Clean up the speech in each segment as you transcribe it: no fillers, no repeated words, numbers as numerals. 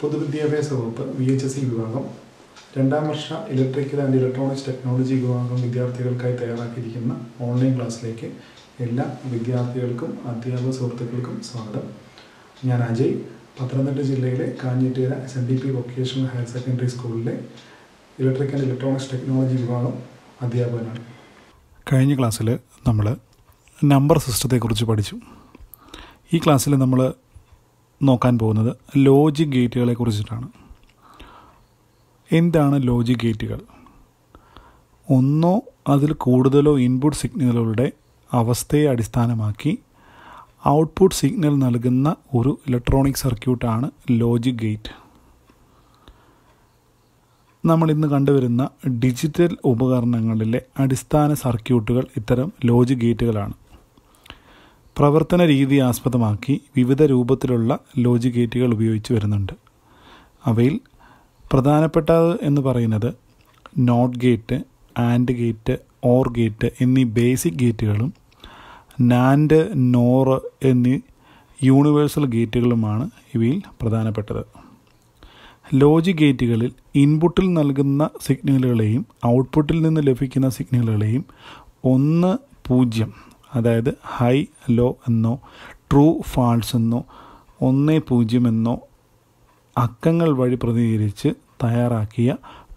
പൊതുവിദ്യാഭ്യാസ വകുപ്പ് VHSE വിഭാഗം രണ്ടാം വർഷ ഇലക്ട്രിക്കൽ ആൻഡ് ഇലക്ട്രോണിക്സ് ടെക്നോളജി വിഭാഗം വിദ്യാർത്ഥികൾക്കായി തയ്യാറാക്കിയിരിക്കുന്ന ഓൺലൈൻ ക്ലാസ്സിലേക്ക് എല്ലാ വിദ്യാർത്ഥികൾക്കും അധ്യാപക സുഹൃത്തുക്കൾക്കും സ്വാഗതം. ഞാൻ അജയ്, പത്തനംതിട്ട ജില്ലയിലെ കാഞ്ഞിരത്തൂർ SNDP വൊക്കേഷണൽ ഹയർ സെക്കൻഡറി സ്കൂളിലെ ഇലക്ട്രിക്കൽ ആൻഡ് ഇലക്ട്രോണിക്സ് ടെക്നോളജി വിഭാഗം അധ്യാപകനാണ്. കഴിഞ്ഞ ക്ലാസ്സിൽ നമ്മൾ നമ്പർ സിസ്റ്റത്തെക്കുറിച്ച് പഠിച്ചു. ഈ ക്ലാസ്സിൽ നമ്മൾ നോക്കാൻ പോകുന്നത് ലോജിക് ഗേറ്റുകളെ കുറിച്ചിട്ടാണ്. എന്താണ് ലോജിക് ഗേറ്റുകൾ? ഒന്നോ അതിൽ കൂടുതലോ ഇൻപുട്ട് സിഗ്നലുകളുടെ അവസ്ഥയെ അടിസ്ഥാനമാക്കി ഔട്ട്പുട്ട് സിഗ്നൽ നൽകുന്ന ഒരു ഇലക്ട്രോണിക് സർക്യൂട്ടാണ് ലോജിക് ഗേറ്റ്. നമ്മൾ ഇന്ന് കണ്ടുവരുന്ന ഡിജിറ്റൽ ഉപകരണങ്ങളിലെ അടിസ്ഥാന സർക്യൂട്ടുകൾ ഇത്തരം ലോജിക് ഗേറ്റുകളാണ്. പ്രവർത്തന രീതി ആസ്പദമാക്കി വിവിധ രൂപത്തിലുള്ള ലോജിക് ഗേറ്റുകൾ ഉപയോഗിച്ച് വരുന്നുണ്ട്. അവയിൽ പ്രധാനപ്പെട്ടത് എന്ന് പറയുന്നത് not gate, and gate, or gate എന്നീ ബേസിക് ഗേറ്റുകളും നാൻഡ്, നോർ എന്നീ യൂണിവേഴ്സൽ ഗേറ്റുകളുമാണ് ഇവയിൽ പ്രധാനപ്പെട്ടത്. ലോജിക് ഗേറ്റുകളിൽ ഇൻപുട്ടിൽ നൽകുന്ന സിഗ്നലുകളെയും ഔട്ട്പുട്ടിൽ നിന്ന് ലഭിക്കുന്ന സിഗ്നലുകളെയും 1, 0 അതായത് ഹൈ, ലോ എന്നോ ട്രൂ, ഫാൾസ് എന്നോ 1, 0 എന്നോ അക്കങ്ങൾ വഴി പ്രതിനിധീകരിച്ച് തയ്യാറാക്കിയ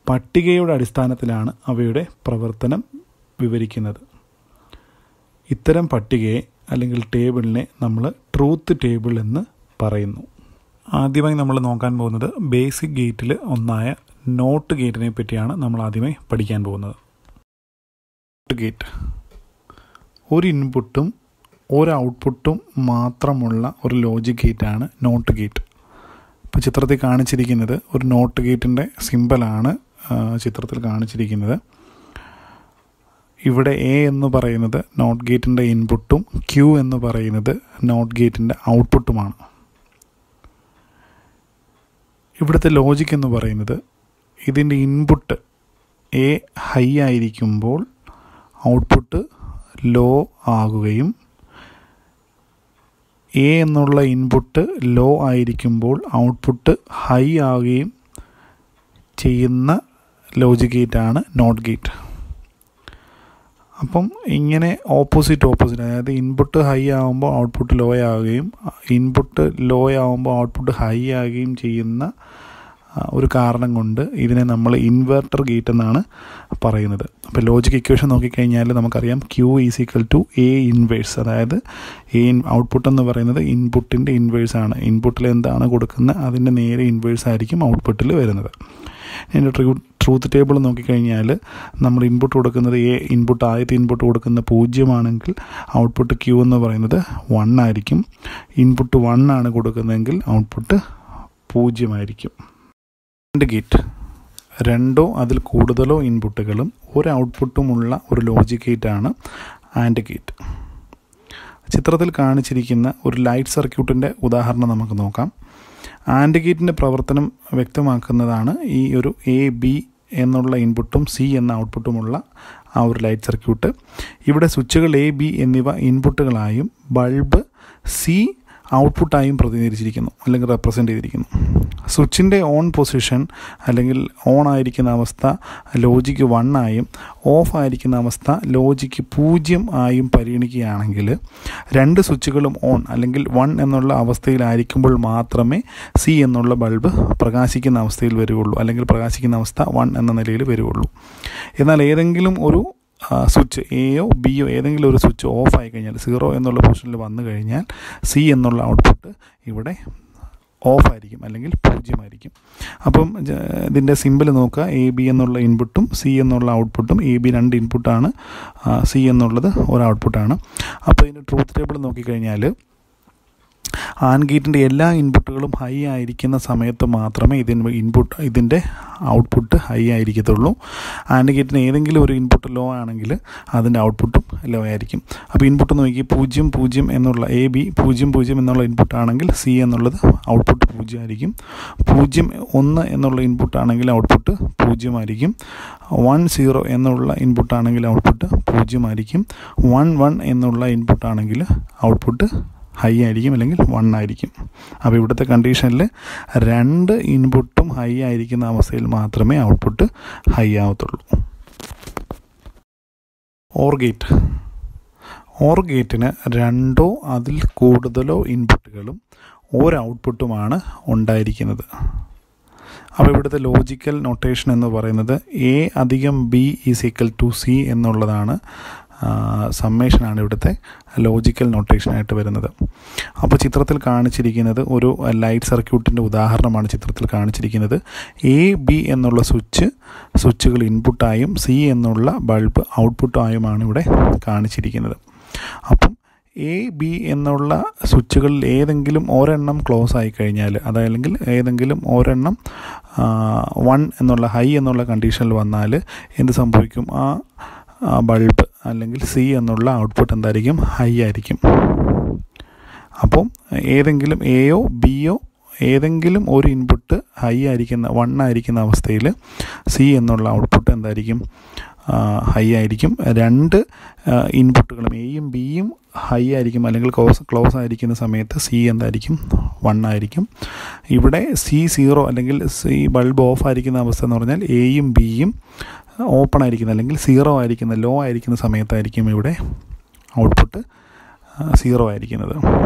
പട്ടികയുടെ അടിസ്ഥാനത്തിലാണ് അവയുടെ പ്രവർത്തനം വിവരിക്കുന്നത്. ഇത്തരം പട്ടികയെ അല്ലെങ്കിൽ ടേബിളിനെ നമ്മൾ ട്രൂത്ത് ടേബിൾ എന്ന് പറയുന്നു. ആദ്യമായി നമ്മൾ നോക്കാൻ പോകുന്നത് ബേസിക് ഗേറ്റിൽ ഒന്നായ നോട്ട് ഗേറ്റിനെ പറ്റിയാണ് നമ്മൾ ആദ്യമായി പഠിക്കാൻ പോകുന്നത്. നോട്ട് ഗേറ്റ് ഒരു ഇൻപുട്ടും ഒരു ഔട്ട്പുട്ടും മാത്രമുള്ള ഒരു ലോജിക് ഗേറ്റാണ് നോട്ട് ഗേറ്റ്. ഇപ്പോൾ ചിത്രത്തിൽ കാണിച്ചിരിക്കുന്നത് ഒരു നോട്ട് ഗേറ്റിൻ്റെ സിമ്പലാണ് ചിത്രത്തിൽ കാണിച്ചിരിക്കുന്നത്. ഇവിടെ A എന്ന് പറയുന്നത് നോട്ട് ഗേറ്റിൻ്റെ ഇൻപുട്ടും Q എന്ന് പറയുന്നത് നോട്ട് ഗേറ്റിൻ്റെ ഔട്ട്പുട്ടുമാണ്. ഇവിടുത്തെ ലോജിക് എന്ന് പറയുന്നത് ഇതിൻ്റെ ഇൻപുട്ട് A ഹൈ ആയിരിക്കുമ്പോൾ ഔട്ട്പുട്ട് ലോ ആകുകയും A എന്നുള്ള ഇൻപുട്ട് ലോ ആയിരിക്കുമ്പോൾ ഔട്ട്പുട്ട് ഹൈ ആവുകയും ചെയ്യുന്ന ലോജിക് ഗേറ്റാണ് നോട്ട് ഗേറ്റ്. അപ്പം ഇങ്ങനെ ഓപ്പോസിറ്റ് അതായത് ഇൻപുട്ട് ഹൈ ആകുമ്പോൾ ഔട്ട്പുട്ട് ലോ ആവുകയും ഇൻപുട്ട് ലോ ആകുമ്പോൾ ഔട്ട്പുട്ട് ഹൈ ആവുകയും ചെയ്യുന്ന ഒരു കാരണം കൊണ്ട് ഇതിനെ നമ്മൾ ഇൻവെർട്ടർ ഗേറ്റ് എന്നാണ് പറയുന്നത്. അപ്പോൾ ലോജിക് ഇക്വേഷൻ നോക്കിക്കഴിഞ്ഞാൽ നമുക്കറിയാം Q = A ഇൻവേഴ്സ്. അതായത് ഔട്ട്പുട്ട് എന്ന് പറയുന്നത് ഇൻപുട്ടിൻ്റെ ഇൻവേഴ്സ് ആണ്. ഇൻപുട്ടിൽ എന്താണ് കൊടുക്കുന്നത് അതിൻ്റെ നേരെ ഇൻവേഴ്സ് ആയിരിക്കും ഔട്ട്പുട്ടിൽ വരുന്നത്. ഇതിൻ്റെ ട്രൂത്ത് ടേബിൾ നോക്കിക്കഴിഞ്ഞാൽ നമ്മൾ ഇൻപുട്ട് കൊടുക്കുന്നത് ആദ്യത്തെ ഇൻപുട്ട് കൊടുക്കുന്ന 0 ആണെങ്കിൽ ഔട്ട്പുട്ട് Q എന്ന് പറയുന്നത് 1 ആയിരിക്കും. ഇൻപുട്ട് 1 ആണ് കൊടുക്കുന്നതെങ്കിൽ ഔട്ട്പുട്ട് 0 ആയിരിക്കും. ആൻഡ് ഗേറ്റ് 2 അതിൽ കൂടുതലോ ഇൻപുട്ടുകളും ഒരു ഔട്ട്പുട്ടുമുള്ള ഒരു ലോജിക് ഗേറ്റാണ് ആൻഡ് ഗേറ്റ്. ചിത്രത്തിൽ കാണിച്ചിരിക്കുന്ന ഒരു ലൈറ്റ് സർക്യൂട്ടിൻ്റെ ഉദാഹരണം നമുക്ക് നോക്കാം. ആൻഡ് ഗേറ്റിൻ്റെ പ്രവർത്തനം വ്യക്തമാക്കുന്നതാണ് ഈ ഒരു AB എന്നുള്ള ഇൻപുട്ടും C എന്ന ഔട്ട്പുട്ടുമുള്ള ആ ഒരു ലൈറ്റ് സർക്യൂട്ട്. ഇവിടെ സ്വിച്ചുകൾ A, B എന്നിവ ഇൻപുട്ടുകളായും ബൾബ് C ഔട്ട്പുട്ടായും പ്രതിനിധീകരിച്ചിരിക്കുന്നു അല്ലെങ്കിൽ റെപ്രസെൻ്റ് ചെയ്തിരിക്കുന്നു. സ്വിച്ചിൻ്റെ ഓൺ പൊസിഷൻ അല്ലെങ്കിൽ ഓൺ ആയിരിക്കുന്ന അവസ്ഥ ലോജിക്ക് 1 ആയും ഓഫ് ആയിരിക്കുന്ന അവസ്ഥ ലോജിക്ക് 0 ആയും പരിഗണിക്കുകയാണെങ്കിൽ 2 സ്വിച്ചുകളും ഓൺ അല്ലെങ്കിൽ 1 എന്നുള്ള അവസ്ഥയിലായിരിക്കുമ്പോൾ മാത്രമേ C എന്നുള്ള ബൾബ് പ്രകാശിക്കുന്ന അവസ്ഥയിൽ വരികയുള്ളൂ അല്ലെങ്കിൽ പ്രകാശിക്കുന്ന അവസ്ഥ 1 എന്ന നിലയിൽ വരികയുള്ളൂ. എന്നാൽ ഏതെങ്കിലും ഒരു സ്വിച്ച് എയോ ബിയോ ഏതെങ്കിലും ഒരു സ്വിച്ച് ഓഫ് ആയി കഴിഞ്ഞാൽ 0 എന്നുള്ള പൊസിഷനിൽ വന്നു കഴിഞ്ഞാൽ C എന്നുള്ള ഔട്ട്പുട്ട് ഇവിടെ ഓഫ് ആയിരിക്കും അല്ലെങ്കിൽ 0 ആയിരിക്കും. അപ്പം ഇതിൻ്റെ സിമ്പിൾ നോക്കുക. AB എന്നുള്ള ഇൻപുട്ടും C എന്നുള്ള ഔട്ട്പുട്ടും AB 2 ഇൻപുട്ടാണ്, C എന്നുള്ളത് ഒരു ഔട്ട്പുട്ടാണ്. അപ്പോൾ ഇതിൻ്റെ ട്രൂത്ത് ടേബിൾ നോക്കിക്കഴിഞ്ഞാൽ ആൻഡ് ഗേറ്റിൻ്റെ എല്ലാ ഇൻപുട്ടുകളും ഹൈ ആയിരിക്കുന്ന സമയത്ത് മാത്രമേ ഇതിൻ്റെ ഔട്ട്പുട്ട് ഹൈ ആയിരിക്കത്തുള്ളൂ. ആൻഡ് ഗേറ്റിന് ഏതെങ്കിലും ഒരു ഇൻപുട്ട് ലോ ആണെങ്കിൽ അതിൻ്റെ ഔട്ട്പുട്ടും ലോ ആയിരിക്കും. അപ്പോൾ ഇൻപുട്ട് നോക്കി 0, 0 എന്നുള്ള AB 0, 0 എന്നുള്ള ഇൻപുട്ടാണെങ്കിൽ C എന്നുള്ളത് ഔട്ട്പുട്ട് 0 ആയിരിക്കും. 0, 1 എന്നുള്ള ഇൻപുട്ടാണെങ്കിൽ ഔട്ട്പുട്ട് 0 ആയിരിക്കും. 1, 0 എന്നുള്ള ഇൻപുട്ടാണെങ്കിൽ ഔട്ട്പുട്ട് 0 ആയിരിക്കും. 1, 1 എന്നുള്ള ഇൻപുട്ടാണെങ്കിൽ ഔട്ട്പുട്ട് ഹൈ ആയിരിക്കും അല്ലെങ്കിൽ 1 ആയിരിക്കും. അപ്പോൾ ഇവിടുത്തെ കണ്ടീഷനിൽ 2 ഇൻപുട്ടും ഹൈ ആയിരിക്കുന്ന അവസ്ഥയിൽ മാത്രമേ ഔട്ട്പുട്ട് ഹൈ ആവത്തുള്ളൂ. ഓർ ഗേറ്റിന് 2 അതിൽ കൂടുതലോ ഇൻപുട്ടുകളും ഒരു ഔട്ട്പുട്ടുമാണ് ഉണ്ടായിരിക്കുന്നത്. അപ്പോൾ ഇവിടുത്തെ ലോജിക്കൽ നൊട്ടേഷൻ എന്ന് പറയുന്നത് A + B = C എന്നുള്ളതാണ്. സമ്മേഷനാണ് ഇവിടുത്തെ ലോജിക്കൽ നൊട്ടേഷനായിട്ട് വരുന്നത്. അപ്പോൾ ചിത്രത്തിൽ കാണിച്ചിരിക്കുന്നത് ഒരു ലൈറ്റ് സർക്യൂട്ടിൻ്റെ ഉദാഹരണമാണ്. ചിത്രത്തിൽ കാണിച്ചിരിക്കുന്നത് A, B എന്നുള്ള സ്വിച്ചുകൾ ഇൻപുട്ടായും C എന്നുള്ള ബൾബ് ഔട്ട്പുട്ടായുമാണ് ഇവിടെ കാണിച്ചിരിക്കുന്നത്. അപ്പം A, B എന്നുള്ള സ്വിച്ചുകളിൽ ഏതെങ്കിലും ഒരെണ്ണം ക്ലോസ് ആയി കഴിഞ്ഞാൽ, അതല്ലെങ്കിൽ ഏതെങ്കിലും ഒരെണ്ണം 1 എന്നുള്ള ഹൈ എന്നുള്ള കണ്ടീഷനിൽ വന്നാൽ എന്ത് സംഭവിക്കും? ആ ബൾബ് അല്ലെങ്കിൽ C എന്നുള്ള ഔട്ട്പുട്ട് എന്തായിരിക്കും? ഹൈ ആയിരിക്കും. അപ്പം ഏതെങ്കിലും Aയോ Bയോ ഏതെങ്കിലും ഒരു ഇൻപുട്ട് ഹൈ ആയിരിക്കുന്ന 1 ആയിരിക്കുന്ന അവസ്ഥയിൽ C എന്നുള്ള ഔട്ട്പുട്ട് എന്തായിരിക്കും? ഹൈ ആയിരിക്കും. 2 ഇൻപുട്ടുകളും Aയും Bയും ഹൈ ആയിരിക്കും അല്ലെങ്കിൽ ക്ലോസ് ആയിരിക്കുന്ന സമയത്ത് C എന്തായിരിക്കും? 1 ആയിരിക്കും. ഇവിടെ C 0 അല്ലെങ്കിൽ C ബൾബ് ഓഫ് ആയിരിക്കുന്ന അവസ്ഥ എന്ന് പറഞ്ഞാൽ Aയും Bയും ഓപ്പൺ ആയിരിക്കുന്ന അല്ലെങ്കിൽ 0 ആയിരിക്കുന്ന ലോ ആയിരിക്കുന്ന സമയത്തായിരിക്കും ഇവിടെ ഔട്ട്പുട്ട് 0 ആയിരിക്കുന്നത്.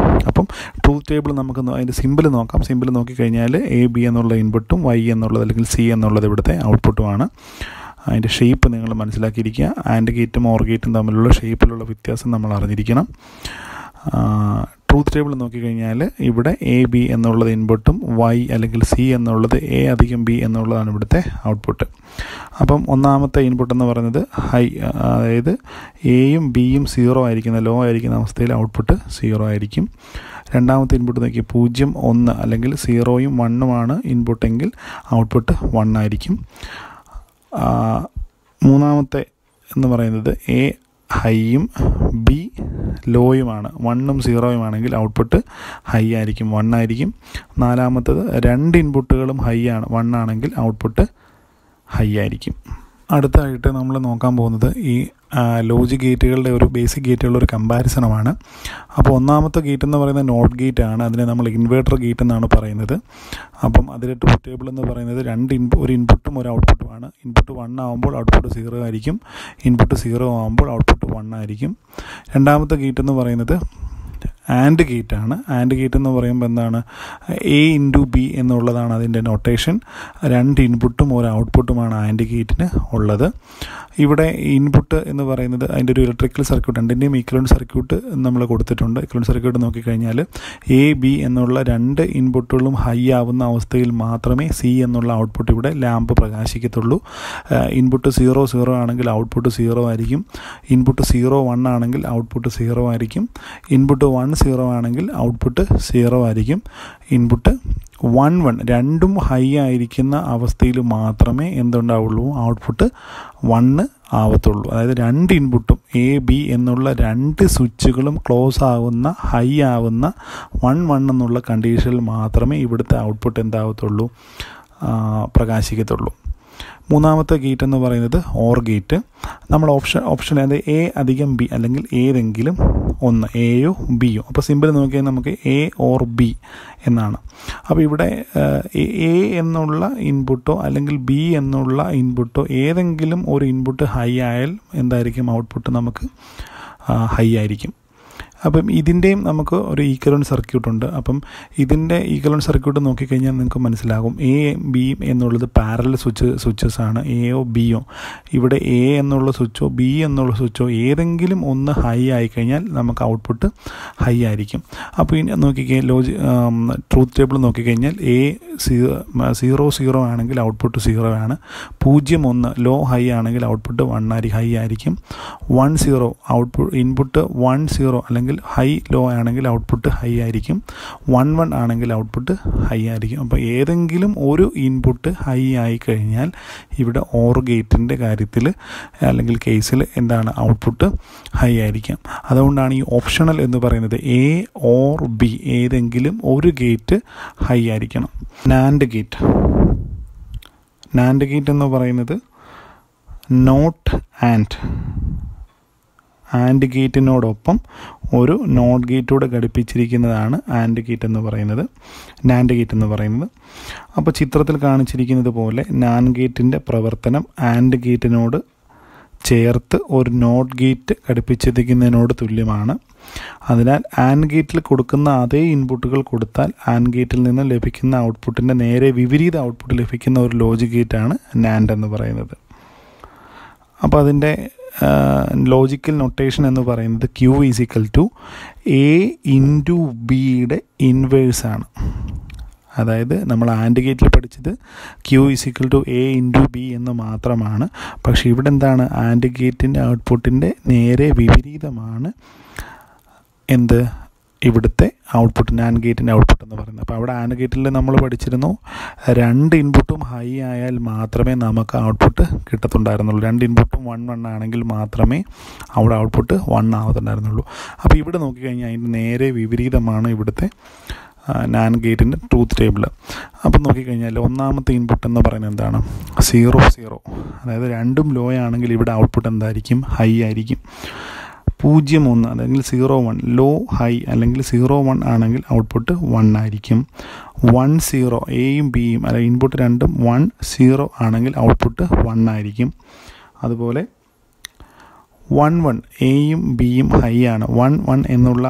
അപ്പം ട്രൂത്ത് ടേബിൾ നമുക്ക് അതിൻ്റെ സിമ്പിൾ നോക്കാം. സിമ്പിൾ നോക്കിക്കഴിഞ്ഞാൽ A, B എന്നുള്ള ഇൻപുട്ടും Y എന്നുള്ളത് അല്ലെങ്കിൽ C എന്നുള്ളത് ഇവിടുത്തെ ഔട്ട്പുട്ടുമാണ്. അതിൻ്റെ ഷേപ്പ് നിങ്ങൾ മനസ്സിലാക്കിയിരിക്കുക. ആൻഡ് ഗേറ്റും ഓർ ഗേറ്റും തമ്മിലുള്ള ഷേപ്പിലുള്ള വ്യത്യാസം നമ്മൾ അറിഞ്ഞിരിക്കണം. ട്രൂത്ത് ടേബിൾ നോക്കിക്കഴിഞ്ഞാൽ ഇവിടെ A, B എന്നുള്ളത് ഇൻപുട്ടും Y അല്ലെങ്കിൽ C എന്നുള്ളത് A + B എന്നുള്ളതാണ് ഇവിടുത്തെ ഔട്ട്പുട്ട്. അപ്പം ഒന്നാമത്തെ ഇൻപുട്ട് എന്ന് പറയുന്നത് ഹൈ, അതായത് Aയും Bയും 0 ആയിരിക്കുന്ന ലോ ആയിരിക്കുന്ന അവസ്ഥയിൽ ഔട്ട്പുട്ട് 0 ആയിരിക്കും. രണ്ടാമത്തെ ഇൻപുട്ട് നോക്കി 0, 1 അല്ലെങ്കിൽ 0യും 1ഉമാണ് ഇൻപുട്ടെങ്കിൽ ഔട്ട്പുട്ട് 1 ആയിരിക്കും. മൂന്നാമത്തെ എന്ന് പറയുന്നത് A ഹൈയും B ലോയുമാണ്, 1ഉം 0ഉം ആണെങ്കിൽ ഔട്ട്പുട്ട് ഹൈ ആയിരിക്കും, 1 ആയിരിക്കും. നാലാമത്തത് 2 ഇൻപുട്ടുകളും ഹൈ ആണ്, 1 ആണെങ്കിൽ ഔട്ട്പുട്ട് ഹൈ ആയിരിക്കും. അടുത്തായിട്ട് നമ്മൾ നോക്കാൻ പോകുന്നത് ഈ ലോജിക് ഗേറ്റുകളുടെ ഒരു ബേസിക് ഗേറ്റുകളുടെ ഒരു കമ്പാരിസണമാണ്. അപ്പോൾ ഒന്നാമത്തെ ഗേറ്റ് എന്ന് പറയുന്നത് നോട്ട് ഗേറ്റ് ആണ്. അതിനെ നമ്മൾ ഇൻവേർട്ടർ ഗേറ്റ് എന്നാണ് പറയുന്നത്. അപ്പം അതിലെ ട്രൂത്ത് ടേബിൾ എന്ന് പറയുന്നത് ഒരു ഇൻപുട്ടും ഒരു ഔട്ട്പുട്ടുമാണ്. ഇൻപുട്ട് 1 ആകുമ്പോൾ ഔട്ട്പുട്ട് 0 ആയിരിക്കും, ഇൻപുട്ട് 0 ആകുമ്പോൾ ഔട്ട്പുട്ട് 1 ആയിരിക്കും. രണ്ടാമത്തെ ഗേറ്റ് എന്ന് പറയുന്നത് ആൻഡ് ഗേറ്റ് ആണ്. ആൻഡ് ഗേറ്റ് എന്ന് പറയുമ്പോൾ എന്താണ്? A × B എന്നുള്ളതാണ് അതിൻ്റെ നൊട്ടേഷൻ. 2 ഇൻപുട്ടും ഒരു ഔട്ട്പുട്ടുമാണ് ആൻഡ് ഗേറ്റിന് ഉള്ളത്. ഇവിടെ ഇൻപുട്ട് എന്ന് പറയുന്നത് അതിൻ്റെ ഒരു ഇലക്ട്രിക്കൽ സർക്യൂട്ട്, രണ്ടിൻ്റെയും ഈക്വലൻ്റ് സർക്യൂട്ട് നമ്മൾ കൊടുത്തിട്ടുണ്ട്. ഈക്വലൻ്റ് സർക്യൂട്ട് നോക്കിക്കഴിഞ്ഞാൽ A, B എന്നുള്ള 2 ഇൻപുട്ടുകളും ഹൈ ആവുന്ന അവസ്ഥയിൽ മാത്രമേ C എന്നുള്ള ഔട്ട്പുട്ട് ഇവിടെ ലാമ്പ് പ്രകാശിക്കത്തുള്ളൂ. ഇൻപുട്ട് 0, 0 ആണെങ്കിൽ ഔട്ട്പുട്ട് 0 ആയിരിക്കും. ഇൻപുട്ട് 0, 1 ആണെങ്കിൽ ഔട്ട്പുട്ട് 0 ആയിരിക്കും. ഇൻപുട്ട് 1, 0 ആണെങ്കിൽ ഔട്ട്പുട്ട് 0 ആയിരിക്കും. ഇൻപുട്ട് 1, 1 രണ്ടും ഹൈ ആയിരിക്കുന്ന അവസ്ഥയിൽ മാത്രമേ എന്തുണ്ടാവുള്ളൂ? ഔട്ട്പുട്ട് 1 ആവത്തുള്ളൂ. അതായത് 2 ഇൻപുട്ടും A, B എന്നുള്ള 2 സ്വിച്ചുകളും ക്ലോസ് ആവുന്ന ഹൈ ആവുന്ന 1, 1 എന്നുള്ള കണ്ടീഷനിൽ മാത്രമേ ഇവിടുത്തെ ഔട്ട്പുട്ട് എന്താവത്തുള്ളൂ? പ്രകാശിക്കത്തുള്ളൂ. മൂന്നാമത്തെ ഗേറ്റ് എന്ന് പറയുന്നത് ഓർ ഗേറ്റ്. നമ്മൾ ഓപ്ഷൻ അതായത് A + B അല്ലെങ്കിൽ ഏതെങ്കിലും ഒന്ന്, Aയോ Bയോ. അപ്പോൾ സിമ്പിൾ നോക്കിയാൽ നമുക്ക് A or B എന്നാണ്. അപ്പോൾ ഇവിടെ A എന്നുള്ള ഇൻപുട്ടോ അല്ലെങ്കിൽ B എന്നുള്ള ഇൻപുട്ടോ ഏതെങ്കിലും ഒരു ഇൻപുട്ട് ഹൈ ആയാൽ എന്തായിരിക്കും? ഔട്ട്പുട്ട് നമുക്ക് ഹൈ ആയിരിക്കും. അപ്പം ഇതിൻ്റെയും നമുക്ക് ഒരു ഈക്വലൻ്റ് സർക്യൂട്ടുണ്ട്. അപ്പം ഇതിൻ്റെ ഈക്വലൻ്റ് സർക്യൂട്ട് നോക്കിക്കഴിഞ്ഞാൽ നിങ്ങൾക്ക് മനസ്സിലാകും A, B എന്നുള്ളത് പാരലൽ സ്വിച്ചസ് ആണ്, Aയോ Bയോ. ഇവിടെ A എന്നുള്ള സ്വിച്ചോ B എന്നുള്ള സ്വിച്ചോ ഏതെങ്കിലും ഒന്ന് ഹൈ ആയിക്കഴിഞ്ഞാൽ നമുക്ക് ഔട്ട്പുട്ട് ഹൈ ആയിരിക്കും. അപ്പോൾ ഇനി നോക്കിക്കഴിഞ്ഞാൽ ട്രൂത്ത് ടേബിൾ നോക്കിക്കഴിഞ്ഞാൽ A 0, 0 ആണെങ്കിൽ ഔട്ട്പുട്ട് 0 ആണ്. 0, 1 ലോ ഹൈ ആണെങ്കിൽ ഔട്ട്പുട്ട് 1 ഹൈ ആയിരിക്കും. 1, 0 ഔട്ട്പുട്ട് ഇൻപുട്ട് 1, 0 അല്ലെങ്കിൽ ഹൈ ലോ ആണെങ്കിൽ ഔട്ട്പുട്ട് ഹൈ ആയിരിക്കും. 1, 1 ആണെങ്കിൽ ഔട്ട്പുട്ട് ഹൈ ആയിരിക്കും. അപ്പോൾ ഏതെങ്കിലും ഒരു ഇൻപുട്ട് ഹൈ ആയിക്കഴിഞ്ഞാൽ ഇവിടെ ഓർ ഗേറ്റിൻ്റെ കാര്യത്തിൽ അല്ലെങ്കിൽ കേസിൽ എന്താണ്? ഔട്ട്പുട്ട് ഹൈ ആയിരിക്കാം. അതുകൊണ്ടാണ് ഈ ഓപ്ഷണൽ എന്ന് പറയുന്നത് A or B ഏതെങ്കിലും ഒരു ഗേറ്റ് ഹൈ ആയിരിക്കണം. നാൻഡ് ഗേറ്റ് എന്ന് പറയുന്നത് നോട്ട് ആൻഡ് ഗേറ്റിനോടൊപ്പം ഒരു നോട്ട് ഗേറ്റൂടെ ഘടിപ്പിച്ചിരിക്കുന്നതാണ് ആൻഡ് ഗേറ്റ് എന്ന് പറയുന്നത്, നാൻഡ് ഗേറ്റ് എന്ന് പറയുന്നത്. അപ്പോൾ ചിത്രത്തിൽ കാണിച്ചിരിക്കുന്നത് പോലെ നാൻഡ് ഗേറ്റിൻ്റെ പ്രവർത്തനം ആൻഡ് ഗേറ്റിനോട് ചേർത്ത് ഒരു നോട്ട് ഗേറ്റ് ഘടിപ്പിച്ചിരിക്കുന്നതിനോട് തുല്യമാണ്. അതിനാൽ ആൻഡ് ഗേറ്റിൽ കൊടുക്കുന്ന അതേ ഇൻപുട്ടുകൾ കൊടുത്താൽ ആൻഡ് ഗേറ്റിൽ നിന്ന് ലഭിക്കുന്ന ഔട്ട്പുട്ടിൻ്റെ നേരെ വിപരീത ഔട്ട്പുട്ട് ലഭിക്കുന്ന ഒരു ലോജിക് ഗേറ്റാണ് നാൻഡ് എന്ന് പറയുന്നത്. അപ്പോൾ അതിൻ്റെ ലോജിക്കൽ നൊട്ടേഷൻ എന്ന് പറയുന്നത് Q = A × Bയുടെ ഇൻവേഴ്സാണ്. അതായത് നമ്മൾ ആൻഡ് ഗേറ്റിൽ പഠിച്ചത് Q = A × B എന്ന് മാത്രമാണ്. പക്ഷേ ഇവിടെ എന്താണ്, ആൻഡ് ഗേറ്റിൻ്റെ ഔട്ട്പുട്ടിൻ്റെ നേരെ വിപരീതമാണ് എന്ത് ഇവിടുത്തെ ഔട്ട്പുട്ട്, നാൻഡ് ഗേറ്റിൻ്റെ ഔട്ട്പുട്ട് എന്ന് പറയുന്നത്. അപ്പോൾ അവിടെ ആൻഡ് ഗേറ്റിൽ നമ്മൾ പഠിച്ചിരുന്നു 2 ഇൻപുട്ടും ഹൈ ആയാൽ മാത്രമേ നമുക്ക് ഔട്ട്പുട്ട് കിട്ടത്തുണ്ടായിരുന്നുള്ളൂ. 2 ഇൻപുട്ടും 1 ആണെങ്കിൽ മാത്രമേ അവിടെ ഔട്ട്പുട്ട് 1 ആവത്തുണ്ടായിരുന്നുള്ളൂ. അപ്പോൾ ഇവിടെ നോക്കിക്കഴിഞ്ഞാൽ അതിൻ്റെ നേരെ വിപരീതമാണ് ഇവിടുത്തെ നാൻഡ് ഗേറ്റിൻ്റെ ട്രൂത്ത് ടേബിൾ. അപ്പം നോക്കിക്കഴിഞ്ഞാൽ ഒന്നാമത്തെ ഇൻപുട്ട് എന്ന് പറയുന്നത് എന്താണ്, 0 0. അതായത് രണ്ടും ലോ ആണെങ്കിൽ ഇവിടെ ഔട്ട്പുട്ട് എന്തായിരിക്കും, ഹൈ ആയിരിക്കും. 0 1 അല്ലെങ്കിൽ 0 1, ലോ ഹൈ അല്ലെങ്കിൽ 0 1 ആണെങ്കിൽ ഔട്ട്പുട്ട് 1 ആയിരിക്കും. 1 0, എയും ബിയും അല്ലെങ്കിൽ ഇൻപുട്ട് രണ്ടും 1 0 ആണെങ്കിൽ ഔട്ട്പുട്ട് 1 ആയിരിക്കും. അതുപോലെ 1 1, എയും ബിയും ഹൈ ആണ്. 1 1 എന്നുള്ള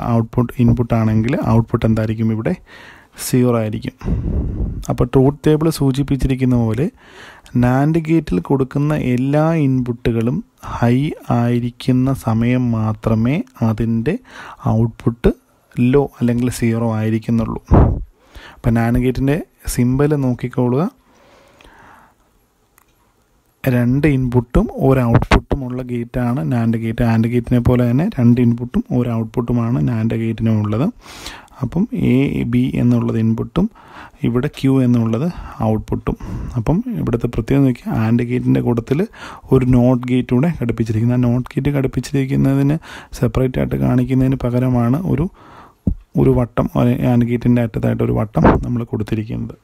ഇൻപുട്ട് ആണെങ്കിൽ ഔട്ട്പുട്ട് എന്തായിരിക്കും, ഇവിടെ 0 ആയിരിക്കും. അപ്പോൾ ട്രൂത്ത് ടേബിൾ സൂചിപ്പിച്ചിരിക്കുന്ന പോലെ നാൻഡ് ഗേറ്റിൽ കൊടുക്കുന്ന എല്ലാ ഇൻപുട്ടുകളും ഹൈ ആയിരിക്കുന്ന സമയം മാത്രമേ അതിൻ്റെ ഔട്ട്പുട്ട് ലോ അല്ലെങ്കിൽ 0 ആയിരിക്കുന്നുള്ളൂ. അപ്പോൾ നാൻഡ് ഗേറ്റിൻ്റെ സിമ്പൽ നോക്കിക്കൊള്ളുക. 2 ഇൻപുട്ടും ഒരു ഔട്ട്പുട്ടും ഉള്ള ഗേറ്റാണ് നാൻഡ് ഗേറ്റ്. ആൻഡ് ഗേറ്റിനെ പോലെ തന്നെ 2 ഇൻപുട്ടും ഒരു ഔട്ട്പുട്ടുമാണ് നാൻഡ് ഗേറ്റിനും ഉള്ളത്. അപ്പം A B എന്നുള്ളത് ഇൻപുട്ടും ഇവിടെ Q എന്നുള്ളത് ഔട്ട്പുട്ടും. അപ്പം ഇവിടുത്തെ പ്രത്യേകം നോക്കിയാൽ ആൻഡ് ഗേറ്റിൻ്റെ കൂട്ടത്തിൽ ഒരു നോട്ട് ഗേറ്റ് കൂടെ ഘടിപ്പിച്ചിരിക്കുന്നത്. ആ നോട്ട് ഗേറ്റ് ഘടിപ്പിച്ചിരിക്കുന്നതിന് സെപ്പറേറ്റ് ആയിട്ട് കാണിക്കുന്നതിന് പകരമാണ് ഒരു വട്ടം, ആൻഡ് ഗേറ്റിൻ്റെ അറ്റത്തായിട്ട് ഒരു വട്ടം നമ്മൾ കൊടുത്തിരിക്കുന്നത്.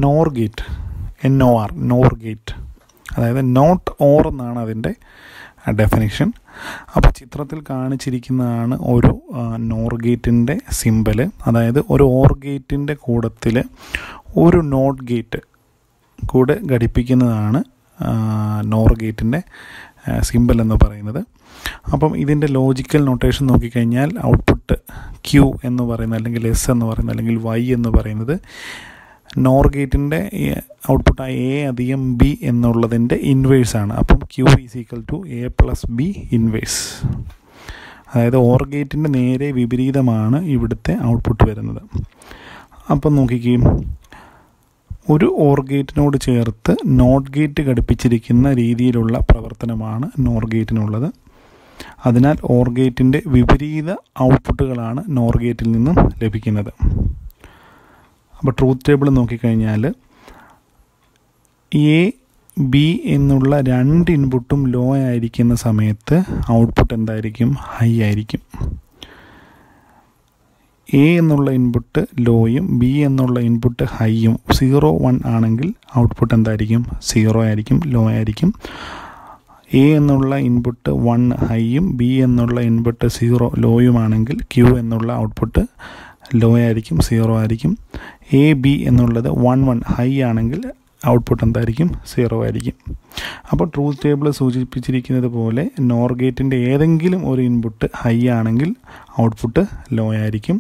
Nor gate, NOR, nor gate, അതായത് നോട്ട് ഓർ എന്നാണ് അതിൻ്റെ ഡെഫിനിഷൻ. അപ്പോൾ ചിത്രത്തിൽ കാണിച്ചിരിക്കുന്നതാണ് ഒരു നോർ ഗേറ്റിൻ്റെ സിമ്പൽ. അതായത് ഒരു ഓർ ഗേറ്റിൻ്റെ കൂട്ടത്തിൽ ഒരു നോട്ട് ഗേറ്റ് കൂടെ ഘടിപ്പിക്കുന്നതാണ് നോർ ഗേറ്റിൻ്റെ സിമ്പൽ എന്ന് പറയുന്നത്. അപ്പം ഇതിൻ്റെ ലോജിക്കൽ നൊട്ടേഷൻ നോക്കിക്കഴിഞ്ഞാൽ ഔട്ട്പുട്ട് Q എന്ന് പറയുന്നത് അല്ലെങ്കിൽ S എന്ന് പറയുന്നത് അല്ലെങ്കിൽ Y എന്ന് പറയുന്നത് നോർ ഗേറ്റിൻ്റെ ഔട്ട്പുട്ടായ A + B എന്നുള്ളതിൻ്റെ ഇൻവേഴ്സാണ്. അപ്പം Q = A + B ഇൻവേഴ്സ്. അതായത് ഓർ ഗേറ്റിൻ്റെ നേരെ വിപരീതമാണ് ഇവിടുത്തെ ഔട്ട്പുട്ട് വരുന്നത്. അപ്പം നോക്കിക്കുകയും ഒരു ഓർ ഗേറ്റിനോട് ചേർത്ത് നോട്ട് ഗേറ്റ് ഘടിപ്പിച്ചിരിക്കുന്ന രീതിയിലുള്ള പ്രവർത്തനമാണ് നോർ ഗേറ്റിനുള്ളത്. അതിനാൽ ഓർ ഗേറ്റിൻ്റെ വിപരീത ഔട്ട്പുട്ടുകളാണ് നോർ ഗേറ്റിൽ നിന്നും ലഭിക്കുന്നത്. അപ്പോൾ ട്രൂത്ത് ടേബിൾ നോക്കിക്കഴിഞ്ഞാൽ A B എന്നുള്ള 2 ഇൻപുട്ടും ലോ ആയിരിക്കുന്ന സമയത്ത് ഔട്ട്പുട്ട് എന്തായിരിക്കും, ഹൈ ആയിരിക്കും. A എന്നുള്ള ഇൻപുട്ട് ലോയും B എന്നുള്ള ഇൻപുട്ട് ഹൈയും 0 1 ആണെങ്കിൽ ഔട്ട്പുട്ട് എന്തായിരിക്കും, 0 ആയിരിക്കും, ലോ ആയിരിക്കും. A എന്നുള്ള ഇൻപുട്ട് 1 ഹൈയും B എന്നുള്ള ഇൻപുട്ട് 0 ലോയുമാണെങ്കിൽ Q എന്നുള്ള ഔട്ട്പുട്ട് ലോ ആയിരിക്കും, 0 ആയിരിക്കും. A B എന്നുള്ളത് 1 1 ഹൈ ആണെങ്കിൽ ഔട്ട്പുട്ട് എന്തായിരിക്കും, 0 ആയിരിക്കും. അപ്പോൾ ട്രൂത്ത് ടേബിൾ സൂചിപ്പിച്ചിരിക്കുന്നത് പോലെ നോർ ഗേറ്റിൻ്റെ ഏതെങ്കിലും ഒരു ഇൻപുട്ട് ഹൈ ആണെങ്കിൽ ഔട്ട്പുട്ട് ലോ ആയിരിക്കും.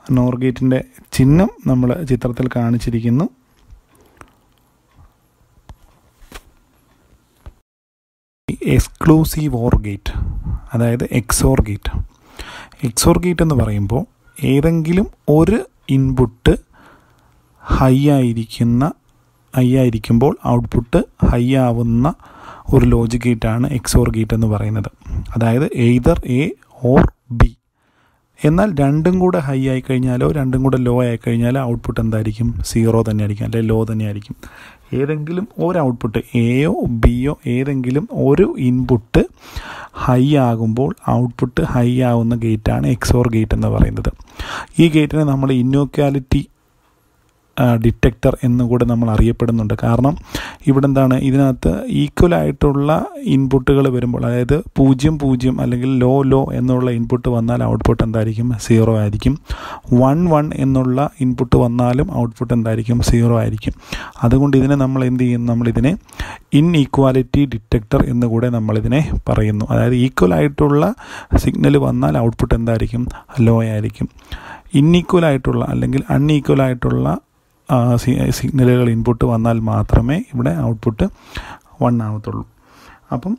നോർ ഗേറ്റിൻ്റെ ചിഹ്നം നമ്മൾ ചിത്രത്തിൽ കാണിച്ചിരിക്കുന്നു. എക്സ്ക്ലൂസീവ് ഓർ ഗേറ്റ്, അതായത് XOR ഗേറ്റ്. XOR ഗേറ്റ് എന്ന് പറയുമ്പോൾ ഏതെങ്കിലും ഒരു ഇൻപുട്ട് ഹൈ ആയിരിക്കുമ്പോൾ ഔട്ട്പുട്ട് ഹൈ ആവുന്ന ഒരു ലോജിക് ഗേറ്റാണ് XOR ഗേറ്റ് എന്ന് പറയുന്നത്. അതായത് എയ്തർ A or B. എന്നാൽ രണ്ടും കൂടെ ഹൈ ആയി കഴിഞ്ഞാലോ രണ്ടും കൂടെ ലോ ആയി കഴിഞ്ഞാലോ ഔട്ട്പുട്ട് എന്തായിരിക്കും, 0 തന്നെ ആയിരിക്കും, അല്ലെങ്കിൽ ലോ തന്നെ ആയിരിക്കും. ഏതെങ്കിലും ഒരു ഔട്ട്പുട്ട് എയോ ബിയോ ഏതെങ്കിലും ഒരു ഇൻപുട്ട് ഹൈ ആകുമ്പോൾ ഔട്ട്പുട്ട് ഹൈ ആവുന്ന ഗേറ്റാണ് XOR ഗേറ്റ് എന്ന് പറയുന്നത്. ഈ ഗേറ്റിനെ നമ്മൾ ഇൻഇക്വാലിറ്റി ഡിറ്റക്ടർ എന്നുകൂടെ നമ്മൾ അറിയപ്പെടുന്നുണ്ട്. കാരണം ഇവിടെ എന്താണ്, ഇതിനകത്ത് ഈക്വലായിട്ടുള്ള ഇൻപുട്ടുകൾ വരുമ്പോൾ, അതായത് 0 0 അല്ലെങ്കിൽ ലോ എന്നുള്ള ഇൻപുട്ട് വന്നാൽ ഔട്ട്പുട്ട് എന്തായിരിക്കും? 0 ആയിരിക്കും. 1 1 എന്നുള്ള ഇൻപുട്ട് വന്നാലും ഔട്ട്പുട്ട് എന്തായിരിക്കും? 0 ആയിരിക്കും. അതുകൊണ്ട് ഇതിനെ നമ്മൾ എന്ത് ചെയ്യും? നമ്മളിതിനെ ഇൻഈക്വാലിറ്റി ഡിറ്റക്ടർ എന്നുകൂടെ നമ്മളിതിനെ പറയുന്നു. അതായത് ഈക്വലായിട്ടുള്ള സിഗ്നൽ വന്നാൽ ഔട്ട്പുട്ട് എന്തായിരിക്കും? ലോ ആയിരിക്കും. ഇൻഈക്വലായിട്ടുള്ള അല്ലെങ്കിൽ അൺഈക്വലായിട്ടുള്ള സിഗ്നലുകൾ ഇൻപുട്ട് വന്നാൽ മാത്രമേ ഇവിടെ ഔട്ട്പുട്ട് 1 ആവത്തുള്ളൂ. അപ്പം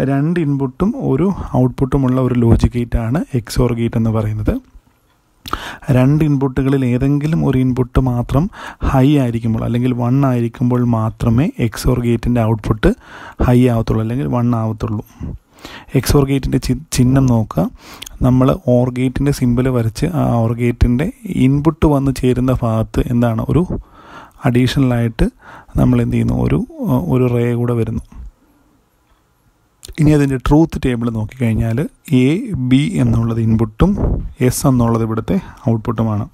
2 ഇൻപുട്ടും ഒരു ഔട്ട്പുട്ടുമുള്ള ഒരു ലോജിക് ഗേറ്റാണ് XOR ഗേറ്റ് എന്ന് പറയുന്നത്. 2 ഇൻപുട്ടുകളിൽ ഏതെങ്കിലും ഒരു ഇൻപുട്ട് മാത്രം ഹൈ ആയിരിക്കുമ്പോൾ അല്ലെങ്കിൽ 1 ആയിരിക്കുമ്പോൾ മാത്രമേ XOR ഗേറ്റിൻ്റെ ഔട്ട്പുട്ട് ഹൈ ആവത്തുള്ളൂ അല്ലെങ്കിൽ 1 ആവത്തുള്ളൂ. XOR ഗേറ്റിൻ്റെ ചിഹ്നം നോക്കുക. നമ്മൾ OR ഗേറ്റിൻ്റെ സിമ്പിൾ വരച്ച് ആ OR ഗേറ്റിൻ്റെ ഇൻപുട്ട് വന്ന് ചേരുന്ന ഭാഗത്ത് എന്താണ്, ഒരു അഡീഷണലായിട്ട് നമ്മൾ എന്ത് ചെയ്യുന്നു, ഒരു റേ കൂടെ വരുന്നു. ഇനി അതിൻ്റെ ട്രൂത്ത് ടേബിൾ നോക്കിക്കഴിഞ്ഞാൽ A B എന്നുള്ളത് ഇൻപുട്ടും S എന്നുള്ളത് ഇവിടുത്തെ ഔട്ട്പുട്ടുമാണ്.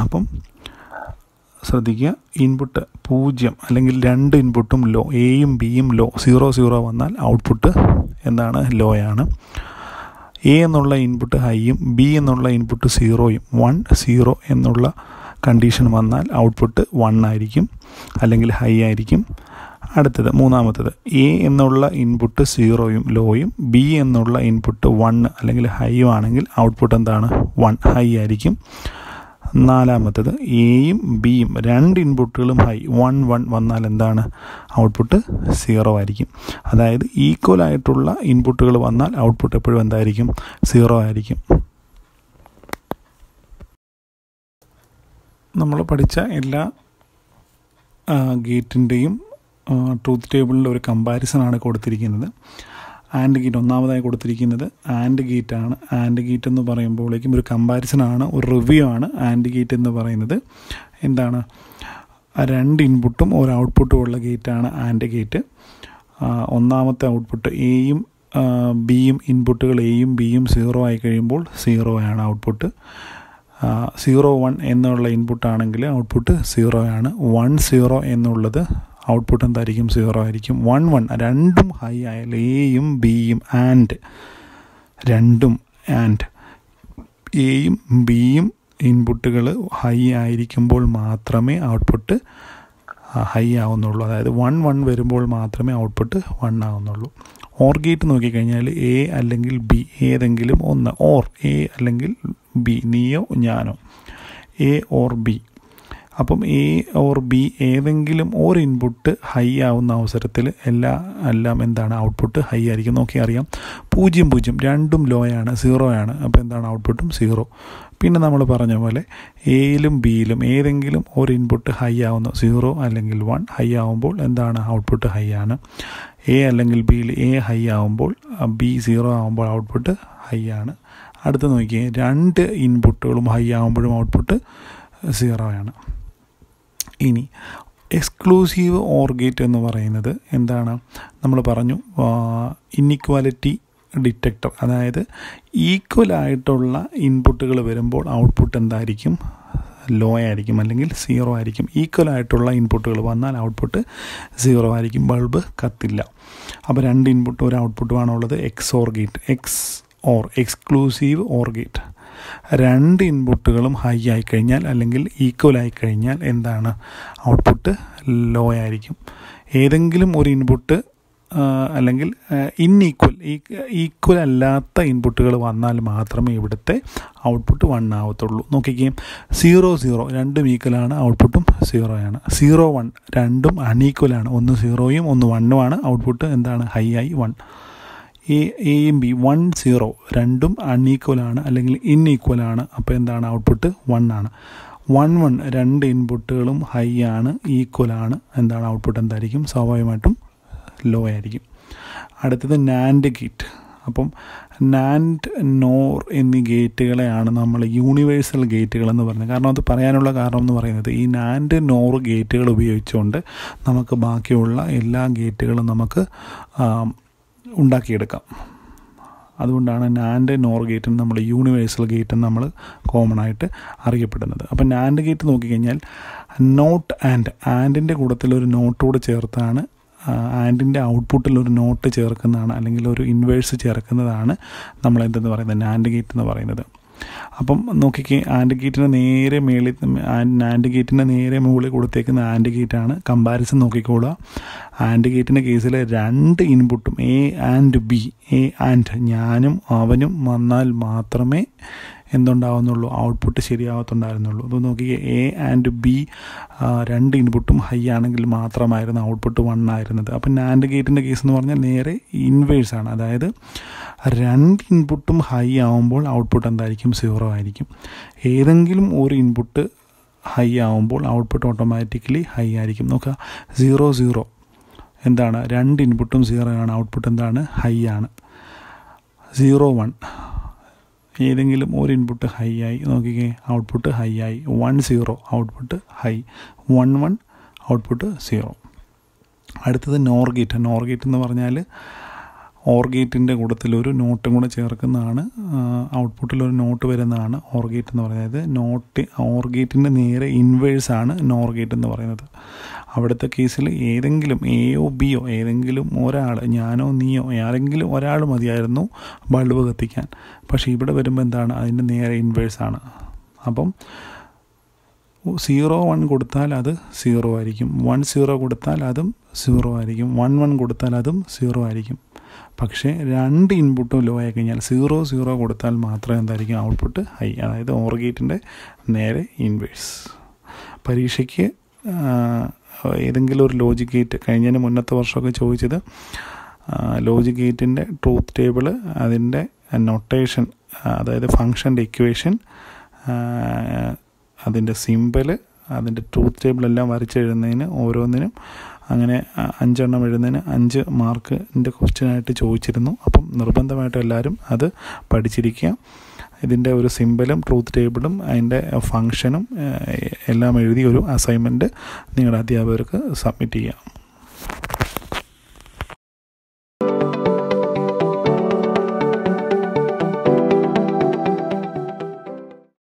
അപ്പം ശ്രദ്ധിക്കുക, ഇൻപുട്ട് 0 അല്ലെങ്കിൽ 2 ഇൻപുട്ടും ലോ, എയും ബിയും ലോ, 0 0 വന്നാൽ ഔട്ട്പുട്ട് എന്താണ്? ലോയാണ്. എ എന്നുള്ള ഇൻപുട്ട് ഹൈയും ബി എന്നുള്ള ഇൻപുട്ട് 0യും 1 0 എന്നുള്ള കണ്ടീഷൻ വന്നാൽ ഔട്ട്പുട്ട് 1 ആയിരിക്കും അല്ലെങ്കിൽ ഹൈ ആയിരിക്കും. അടുത്തത് മൂന്നാമത്തത്, എ എന്നുള്ള ഇൻപുട്ട് 0യും ലോയും ബി എന്നുള്ള ഇൻപുട്ട് 1 അല്ലെങ്കിൽ ഹൈയും ആണെങ്കിൽ ഔട്ട്പുട്ട് എന്താണ്? 1 ഹൈ ആയിരിക്കും. നാലാമത്തത്, എയും ബിയും 2 ഇൻപുട്ടുകളും ഹൈ 1 1 വന്നാൽ എന്താണ്? ഔട്ട്പുട്ട് 0 ആയിരിക്കും. അതായത് ഈക്വലായിട്ടുള്ള ഇൻപുട്ടുകൾ വന്നാൽ ഔട്ട്പുട്ട് എപ്പോഴും എന്തായിരിക്കും? 0 ആയിരിക്കും. നമ്മൾ പഠിച്ച എല്ലാ ഗേറ്റിൻ്റെയും ട്രൂത്ത് ടേബിളിൽ ഒരു കമ്പാരിസണാണ് കൊടുത്തിരിക്കുന്നത്. ആൻഡ് ഗേറ്റ് ഒന്നാമതായി കൊടുത്തിരിക്കുന്നത് ആൻഡ് ഗേറ്റാണ്. ആൻഡ് ഗേറ്റ് എന്ന് പറയുമ്പോഴേക്കും ഒരു കമ്പാരിസണാണ്, ഒരു റിവ്യൂ ആണ്. ആൻഡ് ഗേറ്റ് എന്ന് പറയുന്നത് എന്താണ്? 2 ഇൻപുട്ടും ഒരു ഔട്ട്പുട്ടും ഉള്ള ഗേറ്റാണ് ആൻഡ് ഗേറ്റ്. ഒന്നാമത്തെ ഔട്ട്പുട്ട് എയും ബിയും, ഇൻപുട്ടുകൾ എയും ബിയും 0 ആയി കഴിയുമ്പോൾ 0 ആണ് ഔട്ട്പുട്ട്. 0 1 എന്നുള്ള ഇൻപുട്ടാണെങ്കിൽ ഔട്ട്പുട്ട് 0 ആണ്. 1 0 എന്നുള്ളത് ഔട്ട്പുട്ട് എന്തായിരിക്കും? 0 ആയിരിക്കും. 1 1 രണ്ടും ഹൈ ആയാൽ എയും ബിയും രണ്ടും എയും ബിയും ഇൻപുട്ടുകൾ ഹൈ ആയിരിക്കുമ്പോൾ മാത്രമേ ഔട്ട്പുട്ട് ഹൈ ആവുന്നുള്ളൂ. അതായത് 1 1 വരുമ്പോൾ മാത്രമേ ഔട്ട്പുട്ട് 1 ആവുന്നുള്ളൂ. ഓർ ഗേറ്റ് നോക്കിക്കഴിഞ്ഞാൽ എ അല്ലെങ്കിൽ ബി ഏതെങ്കിലും ഒന്ന്, ഓർ എ അല്ലെങ്കിൽ ബി, നീയോ ഞാനോ, എ ഓർ ബി. അപ്പം എ ഓർ ബി ഏതെങ്കിലും ഒരു ഇൻപുട്ട് ഹൈ ആവുന്ന അവസരത്തിൽ എല്ലാം എന്താണ്? ഔട്ട്പുട്ട് ഹൈ ആയിരിക്കും. നോക്കി അറിയാം, 0 0 രണ്ടും ലോയാണ്, 0 ആണ്. അപ്പോൾ എന്താണ്? ഔട്ട്പുട്ടും 0. പിന്നെ നമ്മൾ പറഞ്ഞ പോലെ എയിലും ബിയിലും ഏതെങ്കിലും ഒരു ഇൻപുട്ട് ഹൈ ആവുന്നു, 0 അല്ലെങ്കിൽ 1 ഹൈ ആവുമ്പോൾ എന്താണ്? ഔട്ട്പുട്ട് ഹൈ ആണ്. എ അല്ലെങ്കിൽ ബിയിൽ എ ഹൈ ആവുമ്പോൾ ബി 0 ആവുമ്പോൾ ഔട്ട്പുട്ട് ഹൈ ആണ്. അടുത്ത് നോക്കിയേ, 2 ഇൻപുട്ടുകളും ഹൈ ആവുമ്പോഴും ഔട്ട്പുട്ട് 0 ആണ്. ഇനി എക്സ്ക്ലൂസീവ് ഓർ ഗേറ്റ് എന്ന് പറയുന്നത് എന്താണ്? നമ്മൾ പറഞ്ഞു ഇൻഇക്വാലിറ്റി ഡിറ്റക്ടർ. അതായത് ഈക്വലായിട്ടുള്ള ഇൻപുട്ടുകൾ വരുമ്പോൾ ഔട്ട്പുട്ട് എന്തായിരിക്കും? ലോ ആയിരിക്കും അല്ലെങ്കിൽ 0 ആയിരിക്കും. ഈക്വലായിട്ടുള്ള ഇൻപുട്ടുകൾ വന്നാൽ ഔട്ട്പുട്ട് 0 ആയിരിക്കും. ബൾബ് കത്തില്ല. അപ്പോൾ 2 ഇൻപുട്ടും ഒരു ഔട്ട്പുട്ടുമാണുള്ളത്. XOR gate, exclusive or gate. 2 ഇൻപുട്ടുകളും ഹൈ ആയിക്കഴിഞ്ഞാൽ അല്ലെങ്കിൽ ഈക്വൽ ആയിക്കഴിഞ്ഞാൽ എന്താണ്? ഔട്ട്പുട്ട് ലോ ആയിരിക്കും. ഏതെങ്കിലും ഒരു ഇൻപുട്ട് അല്ലെങ്കിൽ ഈക്വൽ അല്ലാത്ത ഇൻപുട്ടുകൾ വന്നാൽ മാത്രമേ ഇവിടുത്തെ ഔട്ട്പുട്ട് 1 ആവത്തുള്ളൂ. നോക്കിക്കേ, 0 0 രണ്ടും ഈക്വലാണ്, ഔട്ട്പുട്ടും 0 ആണ്. 0 1 രണ്ടും അൺഈക്വലാണ്, ഒന്ന് 0യും ഒന്ന് 1ഉം ആണ്. ഔട്ട്പുട്ട് എന്താണ്? ഹൈ ആയി 1. എയും ബി 1 0 രണ്ടും അൺഈക്വലാണ് അല്ലെങ്കിൽ ഇൻഈക്വലാണ്. അപ്പോൾ എന്താണ്? ഔട്ട്പുട്ട് 1 ആണ്. 1 1 2 ഇൻപുട്ടുകളും ഹൈ ആണ്, ഈക്വലാണ്. എന്താണ്? ഔട്ട്പുട്ട് എന്തായിരിക്കും? സ്വാഭാവികമായിട്ടും ലോ ആയിരിക്കും. അടുത്തത് നാൻഡ് ഗേറ്റ്. അപ്പം നാൻഡ് നോർ എന്നീ ഗേറ്റുകളെയാണ് നമ്മൾ യൂണിവേഴ്സൽ ഗേറ്റുകൾ എന്ന് പറയുന്നത്. കാരണം അത് പറയാനുള്ള കാരണം എന്ന് പറയുന്നത് ഈ നാൻഡ് നോർ ഗേറ്റുകൾ ഉപയോഗിച്ചുകൊണ്ട് നമുക്ക് ബാക്കിയുള്ള എല്ലാ ഗേറ്റുകളും നമുക്ക് ഉണ്ടാക്കിയെടുക്കാം. അതുകൊണ്ടാണ് നാൻഡ് നോർ ഗേറ്റ് നമ്മൾ യൂണിവേഴ്സൽ ഗേറ്റ് എന്ന് നമ്മൾ കോമൺ ആയിട്ട് അറിയപ്പെടുന്നത്. അപ്പം നാൻഡ് ഗേറ്റ് നോക്കിക്കഴിഞ്ഞാൽ നോട്ട് ആൻഡിൻ്റെ കൂട്ടത്തിലൊരു നോട്ട് കൂടെ ചേർത്താണ് ആൻഡിൻ്റെ ഔട്ട്പുട്ടിൽ ഒരു നോട്ട് ചേർക്കുന്നതാണ്, അല്ലെങ്കിൽ ഒരു ഇൻവേഴ്സ് ചേർക്കുന്നതാണ് നമ്മൾ എന്തെന്ന് പറയുന്നത് നാൻഡ് ഗേറ്റ് എന്ന് പറയുന്നത്. അപ്പം നോക്കിക്കേ, ആൻഡ് ഗേറ്റിന് നേരെ മേളിൽ നാൻഡ് ഗേറ്റിൻ്റെ നേരെ മുകളിൽ കൊടുത്തേക്കുന്ന ആൻഡ് ഗേറ്റാണ്. കമ്പാരിസൺ നോക്കിക്കോളുക. ആൻഡ് ഗേറ്റിൻ്റെ കേസിൽ 2 ഇൻപുട്ടും A and B, A and ഞാനും അവനും വന്നാൽ മാത്രമേ എന്തുണ്ടാവുന്നുള്ളൂ, ഔട്ട്പുട്ട് ശരിയാവത്തുണ്ടായിരുന്നുള്ളൂ. അത് നോക്കിക്കേ, എ ആൻഡ് ബി 2 ഇൻപുട്ടും ഹൈ ആണെങ്കിൽ മാത്രമായിരുന്നു ഔട്ട്പുട്ട് 1 ആയിരുന്നത്. അപ്പം നാൻഡ് ഗേറ്റിൻ്റെ കേസ് എന്ന് പറഞ്ഞാൽ നേരെ ഇൻവേഴ്സാണ്. അതായത് 2 ഇൻപുട്ടും ഹൈ ആവുമ്പോൾ ഔട്ട്പുട്ട് എന്തായിരിക്കും, 0 ആയിരിക്കും. ഏതെങ്കിലും ഒരു ഇൻപുട്ട് ഹൈ ആവുമ്പോൾ ഔട്ട്പുട്ട് ഓട്ടോമാറ്റിക്കലി ഹൈ ആയിരിക്കും. നോക്കുക, 0 0 എന്താണ്, 2 ഇൻപുട്ടും 0 ആണ്, ഔട്ട്പുട്ട് എന്താണ്, ഹൈ ആണ്. 0 1 ഏതെങ്കിലും ഒരു ഇൻപുട്ട് ഹൈ ആയി, നോക്കിക്കേ ഔട്ട്പുട്ട് ഹൈ ആയി. 1 0 ഔട്ട്പുട്ട് ഹൈ. 1 1 ഔട്ട്പുട്ട് 0. അടുത്തത് നോർ ഗേറ്റ്. നോർ ഗേറ്റ് എന്ന് പറഞ്ഞാൽ ഓർ ഗേറ്റിൻ്റെ കൂട്ടത്തിലൊരു നോട്ടും കൂടെ ചേർക്കുന്നതാണ്, ഔട്ട്പുട്ടിലൊരു നോട്ട് വരുന്നതാണ് ഓർ ഗേറ്റ് എന്ന് പറയുന്നത്. ഓർ ഗേറ്റിൻ്റെ നേരെ ഇൻവേഴ്സാണ് നോർ ഗേറ്റ് എന്ന് പറയുന്നത്. അവിടുത്തെ കേസിൽ ഏതെങ്കിലും എയോ ബിയോ ഏതെങ്കിലും ഒരാൾ, ഞാനോ നീയോ ആരെങ്കിലും ഒരാൾ മതിയായിരുന്നു ബൾബ് കത്തിക്കാൻ. പക്ഷേ ഇവിടെ വരുമ്പോൾ എന്താണ്, അതിൻ്റെ നേരെ ഇൻവേഴ്സാണ്. അപ്പം 0 1 കൊടുത്താൽ അത് 0 ആയിരിക്കും, 1 0 കൊടുത്താൽ അതും 0 ആയിരിക്കും, 1 1 കൊടുത്താൽ അതും 0 ആയിരിക്കും. പക്ഷേ 2 ഇൻപുട്ടും ലോ ആയി കഴിഞ്ഞാൽ 0 0 കൊടുത്താൽ മാത്രമേ എന്തായിരിക്കും, ഔട്ട്പുട്ട് ഹൈ. അതായത് ഓർ ഗേറ്റിൻ്റെ നേരെ ഇൻവേഴ്സ്. പരീക്ഷയ്ക്ക് ഏതെങ്കിലും ഒരു ലോജിക് ഗേറ്റ്, കഴിഞ്ഞതിന് മുന്നത്തെ വർഷമൊക്കെ ചോദിച്ചത് ലോജിക് ഗേറ്റിൻ്റെ ട്രൂത്ത് ടേബിൾ, അതിൻ്റെ നൊട്ടേഷൻ, അതായത് ഫങ്ഷൻ്റെ ഇക്വേഷൻ, അതിൻ്റെ സിമ്പൽ, അതിൻ്റെ ട്രൂത്ത് ടേബിളെല്ലാം വരച്ചെഴുതുന്നതിന് ഓരോന്നിനും അങ്ങനെ 5 എണ്ണം എഴുതുന്നതിന് 5 മാർക്കിൻ്റെ ക്വസ്റ്റ്യനായിട്ട് ചോദിച്ചിരുന്നു. അപ്പം നിർബന്ധമായിട്ടും എല്ലാവരും അത് പഠിച്ചിരിക്കുക. ഇതിൻ്റെ ഒരു സിമ്പലും ട്രൂത്ത് ടേബിളും അതിൻ്റെ ഫങ്ഷനും എല്ലാം എഴുതി ഒരു അസൈൻമെൻറ്റ് നിങ്ങളുടെ അധ്യാപകർക്ക് സബ്മിറ്റ് ചെയ്യാം.